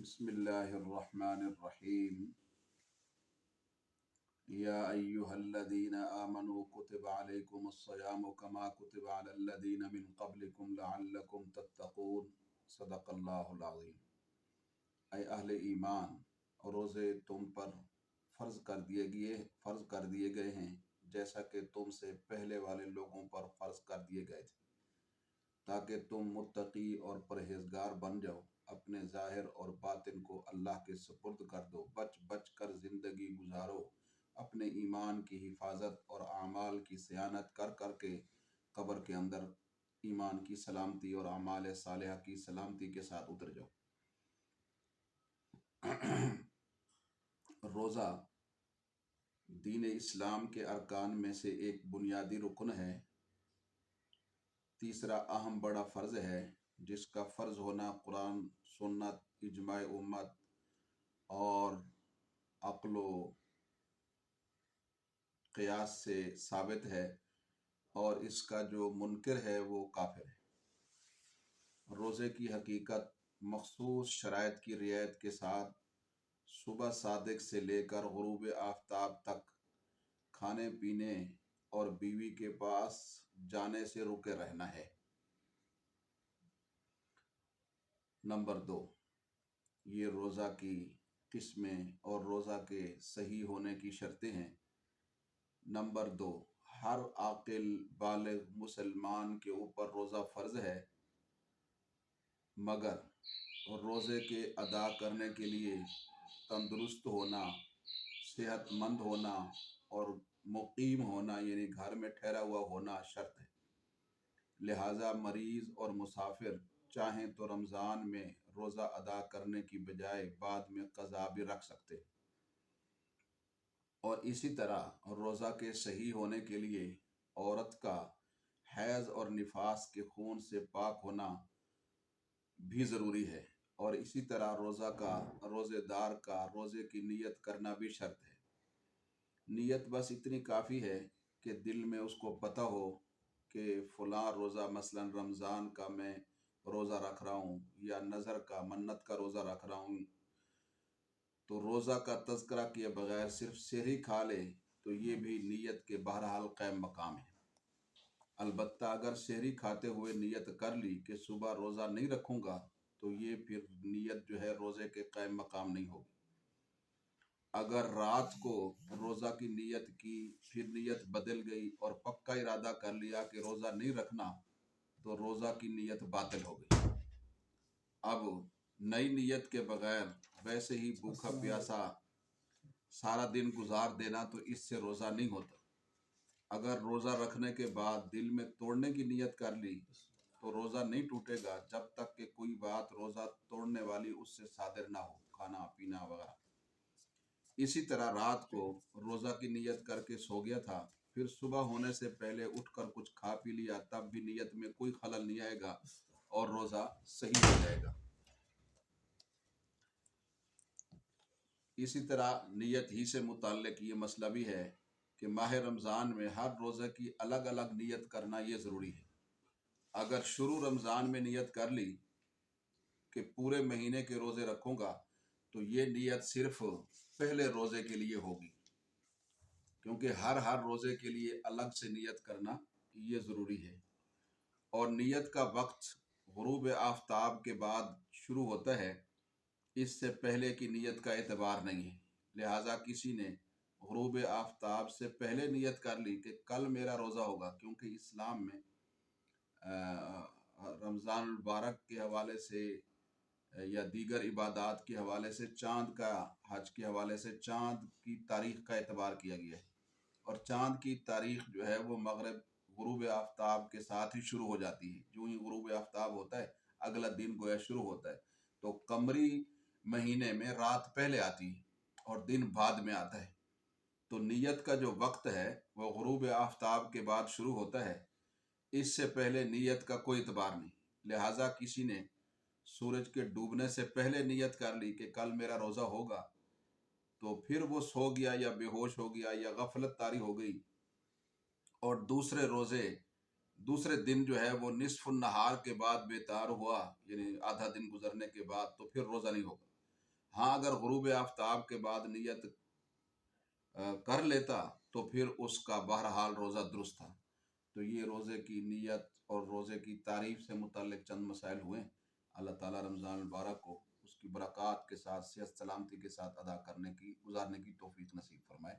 بسم اللہ الرحمن الرحیم یا ایہا الذین آمنوا کتب علیکم الصیام کما کتب علی الذین من قبلکم لعلکم تتقون صدق اللہ العظیم۔ اے اہل ایمان، روزے تم پر فرض کر دیے گئے ہیں جیسا کہ تم سے پہلے والے لوگوں پر فرض کر دیے گئے تھے، تاکہ تم متقی اور پرہیزگار بن جاؤ۔ اپنے ظاہر اور باطن کو اللہ کے سپرد کر دو، بچ بچ کر زندگی گزارو، اپنے ایمان کی حفاظت اور اعمال کی صیانت کر کر کے قبر کے اندر ایمان کی سلامتی اور اعمال صالحہ کی سلامتی کے ساتھ اتر جاؤ۔ روزہ دین اسلام کے ارکان میں سے ایک بنیادی رکن ہے، تیسرا اہم بڑا فرض ہے، جس کا فرض ہونا قرآن، سنت، اجماع امت اور عقل و قیاس سے ثابت ہے، اور اس کا جو منکر ہے وہ کافر ہے۔ روزے کی حقیقت مخصوص شرائط کی رعایت کے ساتھ صبح صادق سے لے کر غروب آفتاب تک کھانے پینے اور بیوی کے پاس جانے سے رکے رہنا ہے۔ نمبر 2، یہ روزہ کی قسمیں اور روزہ کے صحیح ہونے کی شرطیں ہیں۔ نمبر 2، ہر عاقل بالغ مسلمان کے اوپر روزہ فرض ہے، مگر روزے کے ادا کرنے کے لیے تندرست ہونا، صحت مند ہونا اور مقیم ہونا یعنی گھر میں ٹھہرا ہوا ہونا شرط ہے۔ لہٰذا مریض اور مسافر چاہیں تو رمضان میں روزہ ادا کرنے کی بجائے بعد میں قضا بھی رکھ سکتے ہیں۔ اور اسی طرح روزہ کے صحیح ہونے کے لیے عورت کا حیض اور نفاس کے خون سے پاک ہونا بھی ضروری ہے، اور اسی طرح روزے دار کا روزے کی نیت کرنا بھی شرط ہے۔ نیت بس اتنی کافی ہے کہ دل میں اس کو پتہ ہو کہ فلاں روزہ مثلا رمضان کا میں روزہ رکھ رہا ہوں، یا نظر کا منت کا روزہ رکھ رہا ہوں۔ تو روزہ کا تذکرہ کیے بغیر صرف سحری کھا لے تو یہ بھی نیت کے بہرحال قائم مقام ہے۔ البتہ اگر سحری کھاتے ہوئے نیت کر لی کہ صبح روزہ نہیں رکھوں گا، تو یہ پھر نیت جو ہے روزے کے قائم مقام نہیں ہوگی۔ اگر رات کو روزہ کی نیت کی، پھر نیت بدل گئی اور پکا ارادہ کر لیا کہ روزہ نہیں رکھنا، تو روزہ کی نیت باطل ہو گئی۔ اب نئی نیت کے بغیر ویسے ہی بھوکا پیاسا سارا دن گزار دینا تو اس سے روزہ نہیں ہوتا۔ اگر روزہ رکھنے کے بعد دل میں توڑنے کی نیت کر لی تو روزہ نہیں ٹوٹے گا جب تک کہ کوئی بات روزہ توڑنے والی اس سے صادر نہ ہو، کھانا پینا وغیرہ۔ اسی طرح رات کو روزہ کی نیت کر کے سو گیا تھا، پھر صبح ہونے سے پہلے اٹھ کر کچھ کھا پی لیا، تب بھی نیت میں کوئی خلل نہیں آئے گا اور روزہ صحیح ہو جائے گا۔ اسی طرح نیت ہی سے متعلق یہ مسئلہ بھی ہے کہ ماہ رمضان میں ہر روزے کی الگ الگ نیت کرنا یہ ضروری ہے۔ اگر شروع رمضان میں نیت کر لی کہ پورے مہینے کے روزے رکھوں گا، تو یہ نیت صرف پہلے روزے کے لیے ہوگی، کیونکہ ہر روزے کے لیے الگ سے نیت کرنا یہ ضروری ہے۔ اور نیت کا وقت غروب آفتاب کے بعد شروع ہوتا ہے، اس سے پہلے کی نیت کا اعتبار نہیں ہے۔ لہٰذا کسی نے غروب آفتاب سے پہلے نیت کر لی کہ کل میرا روزہ ہوگا، کیونکہ اسلام میں رمضان المبارک کے حوالے سے یا دیگر عبادات کے حوالے سے حج کے حوالے سے چاند کی تاریخ کا اعتبار کیا گیا ہے، اور چاند کی تاریخ جو ہے وہ غروب آفتاب کے ساتھ ہی شروع ہو جاتی ہے۔ جو ہی غروب آفتاب ہوتا ہے اگلا دن گویا شروع ہوتا ہے۔ تو قمری مہینے میں رات پہلے آتی ہے اور دن بعد میں آتا ہے، تو نیت کا جو وقت ہے وہ غروب آفتاب کے بعد شروع ہوتا ہے، اس سے پہلے نیت کا کوئی اعتبار نہیں۔ لہٰذا کسی نے سورج کے ڈوبنے سے پہلے نیت کر لی کہ کل میرا روزہ ہوگا، تو پھر وہ سو گیا یا بے ہوش ہو گیا یا غفلت طاری ہو گئی، اور دوسرے دن جو ہے وہ نصف النہار کے بعد بیدار ہوا، یعنی آدھا دن گزرنے کے بعد، تو پھر روزہ نہیں ہوگا۔ ہاں اگر غروب آفتاب کے بعد نیت کر لیتا تو پھر اس کا بہرحال روزہ درست تھا۔ تو یہ روزے کی نیت اور روزے کی تعریف سے متعلق چند مسائل ہوئے۔ اللہ تعالیٰ رمضان المبارک کو اس کی برکات کے ساتھ صحت سلامتی کے ساتھ ادا کرنے کی گزارنے کی توفیق نصیب فرمائے۔